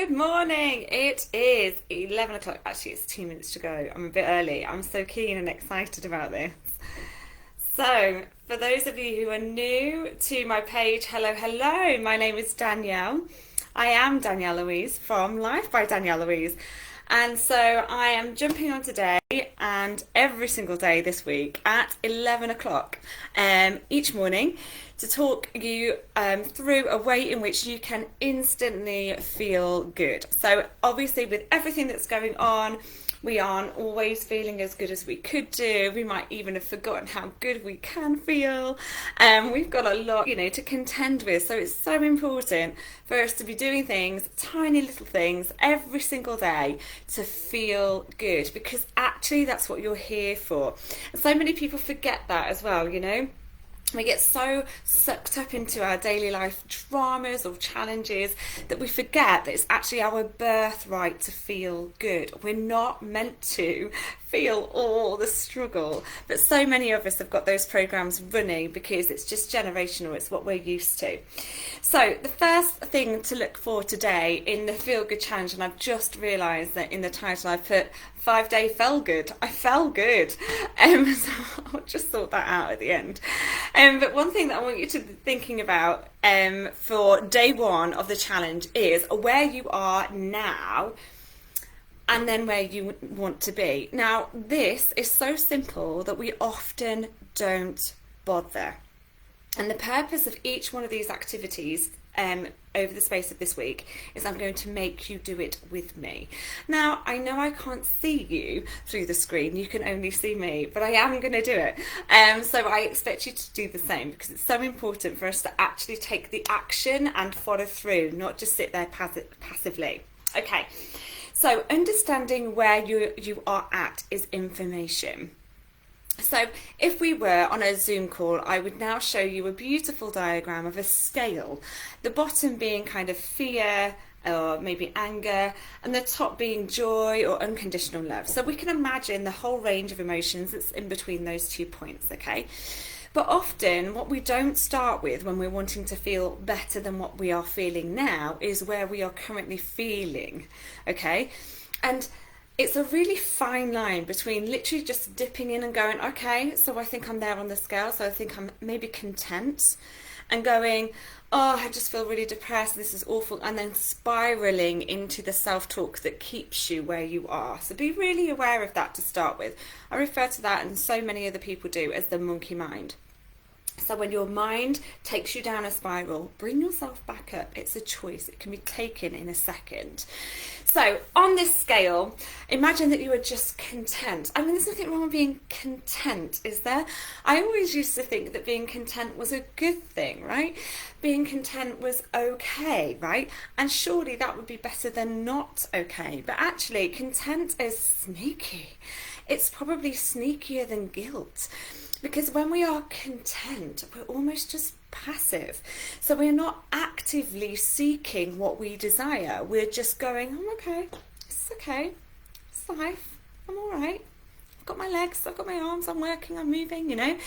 Good morning. It is 11 o'clock. Actually, it's 2 minutes to go. I'm a bit early. I'm so keen and excited about this. So, for those of you who are new to my page, hello, hello. My name is Danielle. I am Danielle Louise from Life by Danielle Louise. And so I am jumping on today and every single day this week at 11 o'clock each morning to talk you through a way in which you can instantly feel good. So obviously with everything that's going on, we aren't always feeling as good as we could do. We might even have forgotten how good we can feel. We've got a lot, to contend with. So it's so important for us to be doing things, tiny little things, every single day to feel good, because actually that's what you're here for. And so many people forget that as well, We get so sucked up into our daily life dramas or challenges that we forget that it's actually our birthright to feel good. We're not meant to feel all the struggle, but so many of us have got those programs running because it's just generational. It's what we're used to. So the first thing to look for today in the Feel Good Challenge, and I've just realised that in the title I put 5-day felt good. I felt good. So I just thought that out at the end. But one thing that I want you to be thinking about for day one of the challenge is where you are now and then where you want to be. Now, this is so simple that we often don't bother. And the purpose of each one of these activities over the space of this week is I'm going to make you do it with me. Now, I know I can't see you through the screen, you can only see me, but I am going to do it. So I expect you to do the same, because it's so important for us to actually take the action and follow through, not just sit there passively. Okay, so understanding where you are at is information. So if we were on a Zoom call, I would now show you a beautiful diagram of a scale, the bottom being kind of fear or maybe anger, and the top being joy or unconditional love. So we can imagine the whole range of emotions that's in between those 2 points, okay? But often what we don't start with when we're wanting to feel better than what we are feeling now is where we are currently feeling, okay? And it's a really fine line between literally just dipping in and going, okay, so I think I'm there on the scale, so I think I'm maybe content, and going, oh, I just feel really depressed, this is awful, and then spiraling into the self-talk that keeps you where you are. So be really aware of that to start with. I refer to that, and so many other people do, as the monkey mind. So when your mind takes you down a spiral, bring yourself back up. It's a choice. It can be taken in a second. So on this scale, imagine that you are just content. I mean, there's nothing wrong with being content, is there? I always used to think that being content was a good thing, right? Being content was okay, right? And surely that would be better than not okay. But actually, content is sneaky. It's probably sneakier than guilt. Because when we are content, we're almost just passive. So we're not actively seeking what we desire. We're just going, I'm okay, it's okay, it's life, I'm all right. I've got my legs, I've got my arms, I'm working, I'm moving,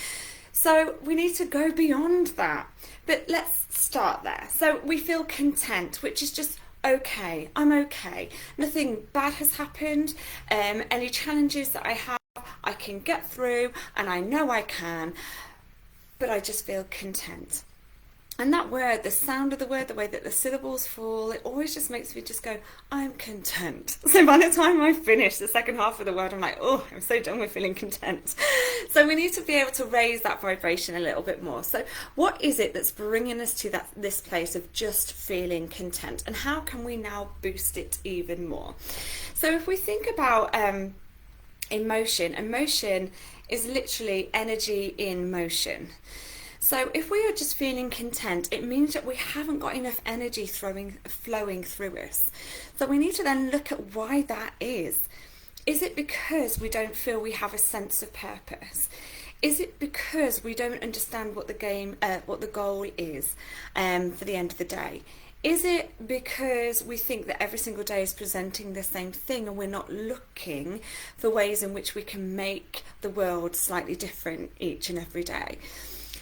So we need to go beyond that. But let's start there. So we feel content, which is just okay, I'm okay. Nothing bad has happened. Any challenges that I have, I can get through, and I know I can, but I just feel content. And that word, the sound of the word, the way that the syllables fall, it always just makes me just go, I'm content. So by the time I finish the second half of the word, I'm like, oh, I'm so done with feeling content. So we need to be able to raise that vibration a little bit more. So what is it that's bringing us to this place of just feeling content? And how can we now boost it even more? So if we think about emotion is literally energy in motion. So if we are just feeling content, it means that we haven't got enough energy flowing through us. So we need to then look at why that is. Is it because we don't feel we have a sense of purpose? Is it because we don't understand what the goal is for the end of the day? Is it because we think that every single day is presenting the same thing and we're not looking for ways in which we can make the world slightly different each and every day?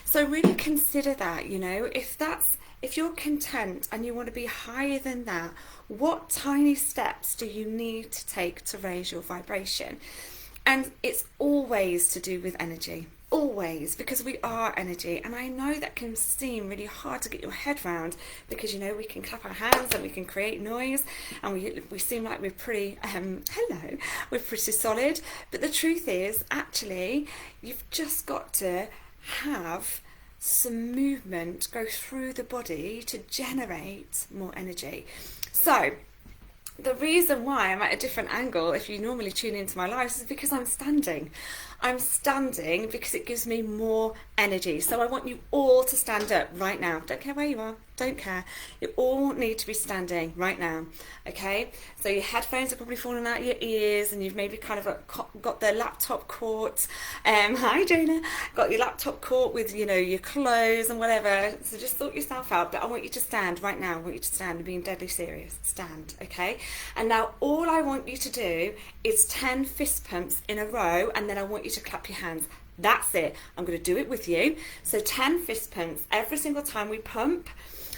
So really consider that, if that's if you're content and you want to be higher than that, what tiny steps do you need to take to raise your vibration? And it's always to do with energy. Always, because we are energy, and I know that can seem really hard to get your head around, because we can clap our hands and we can create noise, and we seem like we're pretty we're pretty solid, but the truth is, actually, you've just got to have some movement go through the body to generate more energy. So the reason why I'm at a different angle, if you normally tune into my lives, is because I'm standing. I'm standing because it gives me more energy. So I want you all to stand up right now. Don't care where you are. Don't care. You all need to be standing right now. Okay? So your headphones are probably falling out your ears, and you've maybe kind of got the laptop caught. Hi, Jonah. Got your laptop caught with, your clothes and whatever. So just sort yourself out. But I want you to stand right now. I want you to stand and being deadly serious. Stand. Okay? And now all I want you to do is 10 fist pumps in a row, and then I want you to clap your hands. That's it. I'm going to do it with you. So 10 fist pumps. Every single time we pump,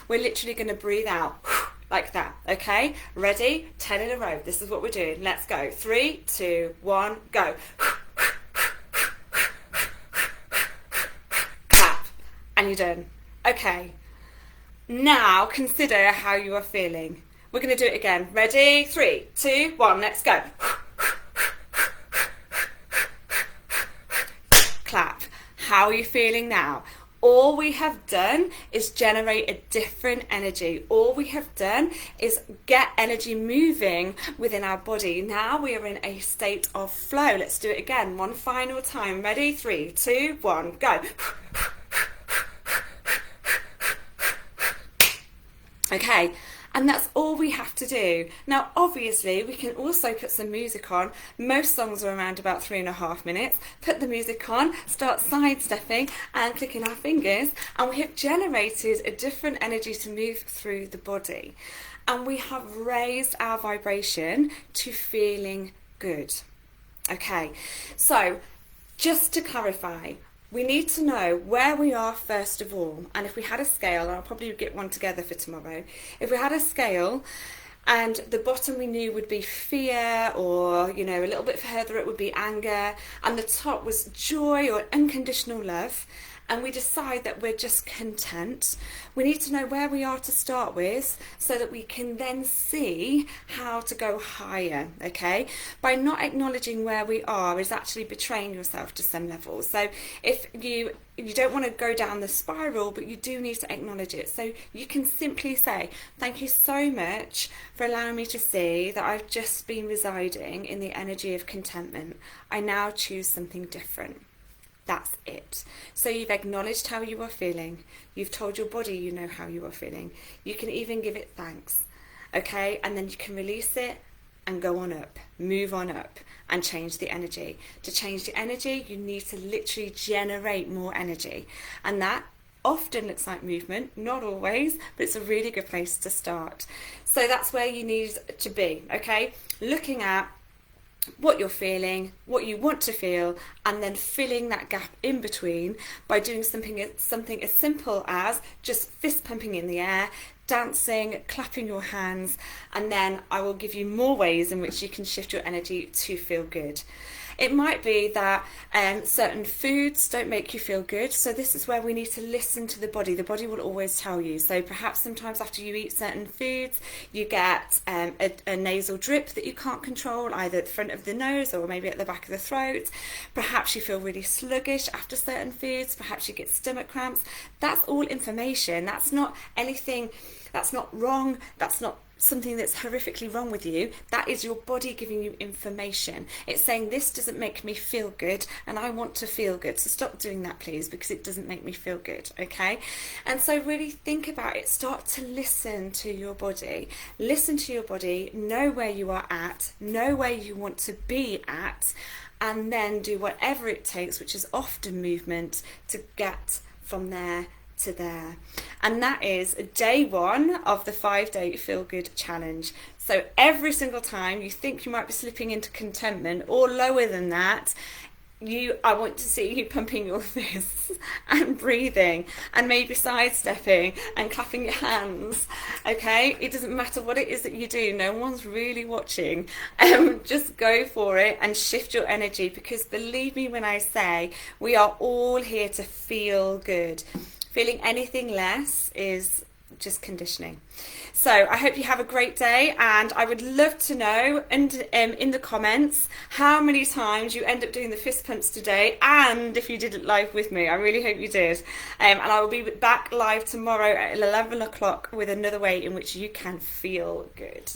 we're literally going to breathe out like that. Okay? Ready? 10 in a row. This is what we're doing. Let's go. 3, 2, 1, go. Clap. And you're done. Okay. Now consider how you are feeling. We're going to do it again. Ready? 3, 2, 1. Let's go. Clap. How are you feeling now? All we have done is generate a different energy. All we have done is get energy moving within our body. Now we are in a state of flow. Let's do it again. One final time. Ready? 3, 2, 1, go. Okay. And that's all we have to do. Now, obviously, we can also put some music on. Most songs are around about 3.5 minutes. Put the music on, start sidestepping and clicking our fingers, and we have generated a different energy to move through the body. And we have raised our vibration to feeling good. Okay, so just to clarify, we need to know where we are first of all. And if we had a scale, and I'll probably get one together for tomorrow, if we had a scale and the bottom we knew would be fear, or a little bit further it would be anger, and the top was joy or unconditional love, and we decide that we're just content, we need to know where we are to start with so that we can then see how to go higher, okay? By not acknowledging where we are is actually betraying yourself to some level. So if you don't want to go down the spiral, but you do need to acknowledge it. So you can simply say, thank you so much for allowing me to see that I've just been residing in the energy of contentment. I now choose something different. That's it. So you've acknowledged how you are feeling. You've told your body you know how you are feeling. You can even give it thanks. Okay? And then you can release it and go on up. Move on up and change the energy. To change the energy, you need to literally generate more energy. And that often looks like movement, not always, but it's a really good place to start. So that's where you need to be, okay? Looking at what you're feeling, what you want to feel, and then filling that gap in between by doing something as simple as just fist pumping in the air, dancing, clapping your hands, and then I will give you more ways in which you can shift your energy to feel good. It might be that certain foods don't make you feel good, so this is where we need to listen to the body. The body will always tell you. So perhaps sometimes after you eat certain foods, you get a nasal drip that you can't control, either at the front of the nose or maybe at the back of the throat. Perhaps you feel really sluggish after certain foods. Perhaps you get stomach cramps. That's all information. That's not anything that's not wrong. That's not something that's horrifically wrong with you. That is your body giving you information. It's saying, this doesn't make me feel good and I want to feel good, so stop doing that please, because it doesn't make me feel good. Okay? And so really think about it. Start to listen to your body. Listen to your body, know where you are at, know where you want to be at, and then do whatever it takes, which is often movement, to get from there to there. And that is day 1 of the 5-day Feel Good Challenge. So every single time you think you might be slipping into contentment or lower than that, I want to see you pumping your fists and breathing and maybe sidestepping and clapping your hands. Okay, it doesn't matter what it is that you do, no one's really watching. Just go for it and shift your energy, because believe me when I say we are all here to feel good. Feeling anything less is just conditioning. So I hope you have a great day, and I would love to know in the comments how many times you end up doing the fist pumps today, and if you did it live with me. I really hope you did. And I will be back live tomorrow at 11 o'clock with another way in which you can feel good.